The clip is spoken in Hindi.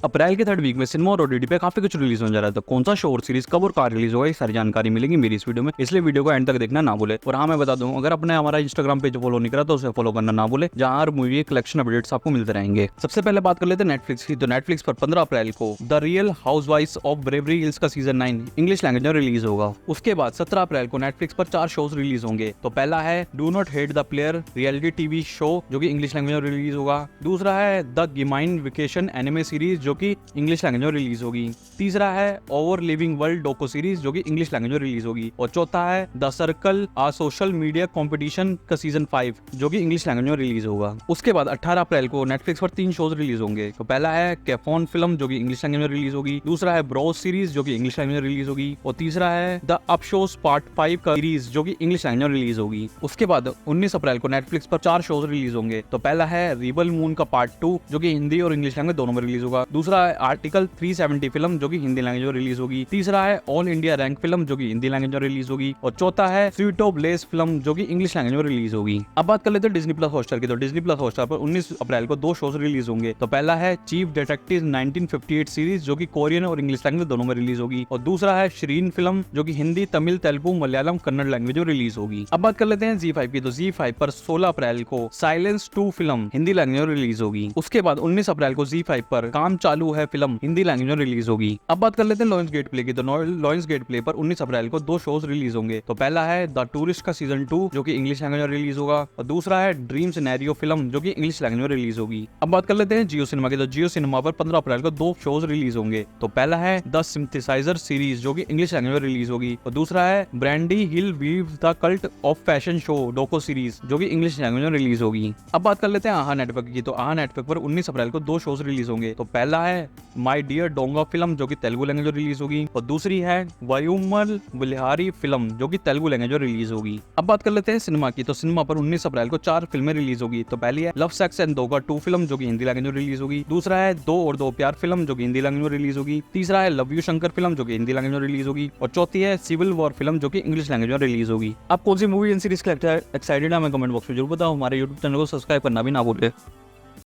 अप्रैल के थर्ड वीक में सिनेमा और ओटीटी पे काफी कुछ रिलीज हो जा रहा है। तो कौन सा शो और सीरीज कब और कहाँ रिलीज होगा, ये सारी जानकारी मिलेगी मेरी इस वीडियो में, इसलिए वीडियो को एंड तक देखना ना भूले। और हाँ, मैं बता दूं, अगर आपने हमारा इंस्टाग्राम पेज फॉलो नहीं करा तो उसे फॉलो करना ना भूले, जहाँ हर मूवी कलेक्शन अपडेट्स आपको मिलते रहेंगे। सबसे पहले बात कर लेते हैं नेटफ्लिक्स की। तो नेटफ्लिक्स पर 15 अप्रैल को द रियल हाउसवाइफ्स ऑफ बेवरली हिल्स का सीजन 9 इंग्लिश लैंग्वेज में रिलीज होगा। उसके बाद 17 अप्रैल को नेटफ्लिक्स पर 4 शोज रिलीज होंगे। तो पहला है do not hate the player reality TV show, जो कि इंग्लिश लैंग्वेज में रिलीज होगा। दूसरा है द गिमाइन वेकेशन एनिमे सीरीज, जो कि इंग्लिश लैंग्वेज में रिलीज होगी। तीसरा है ओवर लिविंग वर्ल्ड डोको सीरीज, जो कि इंग्लिश लैंग्वेज में रिलीज होगी। और चौथा है the circle a social media competition का सीजन 5, जो कि इंग्लिश लैंग्वेज में रिलीज होगा। उसके बाद 18 अप्रैल को नेटफ्लिक्स पर 3 शोज रिलीज होंगे। तो पहला है कैफोन फिल्म, जो कि इंग्लिश लैंग्वेज में रिलीज होगी। दूसरा है ब्रोज सीरीज, जो कि इंग्लिश लैंग्वेज में रिलीज होगी। और तीसरा है द अप शोज पार्ट 5 का सीरीज, जो कि इंग्लिश लैंग्वेज में रिलीज होगी। उसके बाद 19 अप्रैल को नेटफ्लिक्स पर 4 शोज रिलीज होंगे। तो पहला है रिबल मून का पार्ट 2, जो कि हिंदी और इंग्लिश लैंग्वेज दोनों में रिलीज होगा। दूसरा है आर्टिकल 370 फिल्म, जो कि हिंदी लैंग्वेज में रिलीज होगी। तीसरा है ऑल इंडिया रैंक फिल्म, जो कि हिंदी लैंग्वेज में रिलीज होगी। और चौथा है स्वीट ऑफ ब्लेस फिल्म, जो कि इंग्लिश लैंग्वेज में रिलीज होगी। अब बात कर लेते हैं डिज्नी प्लस हॉटस्टार की। तो डिज्नी प्लस हॉटस्टार पर 19 अप्रैल को 2 शोज रिलीज होंगे। तो पहला है चीफ डिटेक्टिव 1958 सीरीज, जो कि कोरियन और इंग्लिश लैंग्वेज दोनों में रिलीज होगी। और दूसरा है श्रीन फिल्म, जो कि हिंदी, तमिल, तेलुगु, मलयालम, कन्नड़ लैंग्वेज में रिलीज होगी। अब बात कर लेते हैं Z5 की। तो Z5 पर 16 अप्रैल को साइलेंस 2 फिल्म हिंदी लैंग्वेज में रिलीज होगी। उसके बाद 19 अप्रैल को Z5 पर काम चालू है फिल्म हिंदी लैंग्वेज में रिलीज होगी। अब बात कर लेते हैं लॉयंस गेट प्ले की। तो लॉयंस गेट प्ले पर 19 अप्रैल को 2 शोज रिलीज होंगे। तो पहला है द टूरिस्ट का सीजन 2, जो कि इंग्लिश लैंग्वेज में रिलीज होगा। और दूसरा है ड्रीम सिनेरियो फिल्म, जो कि इंग्लिश लैंग्वेज में रिलीज होगी। अब बात कर लेते हैं जियो सिनेमा की। तो जियो सिनेमा पर 15 अप्रैल को 2 शोज रिलीज होंगे। तो पहला है द सिंथेसाइजर सीरीज, जो कि इंग्लिश लैंग्वेज में रिलीज होगी। और दूसरा है Brandy Hellville the cult of fashion show docu series, जो कि इंग्लिश लैंग्वेज में रिलीज होगी। अब बात कर लेते हैं आहा नेटवर्क की। तो आहा नेटवर्क पर 19 अप्रैल को 2 शोज रिलीज होंगे। तो पहला है माय डियर डोंगा फिल्म, जो कि तेलुगु लैंग्वेज में रिलीज होगी। और दूसरी है वयुमल बिहारी फिल्म, जो कि तेलुगु लैंग्वेज में रिलीज होगी। अब बात कर लेते हैं सिनेमा की। तो सिनेमा पर 19 अप्रैल को 4 फिल्में रिलीज होगी। तो पहली है लव सेक्स एंड धोखा 2 फिल्म, जो कि हिंदी लैंग्वेज में रिलीज होगी। दूसरा है 2 और 2 प्यार फिल्म, जो कि हिंदी लैंग्वेज में रिलीज होगी। तीसरा है लव यू शंकर फिल्म, जो कि हिंदी लैंग्वेज में रिलीज होगी। और चौथी है सिविल वॉर फिल्म, जो कि इंग्लिश लैंग्वेज में रिलीज होगी। आप कौन सी मूवी इन सीरीज के एक्साइटेड है, हमें कमेंट बॉक्स में जरूर बताओ। हमारे यूट्यूब चैनल को सब्सक्राइब करना भी ना भूले।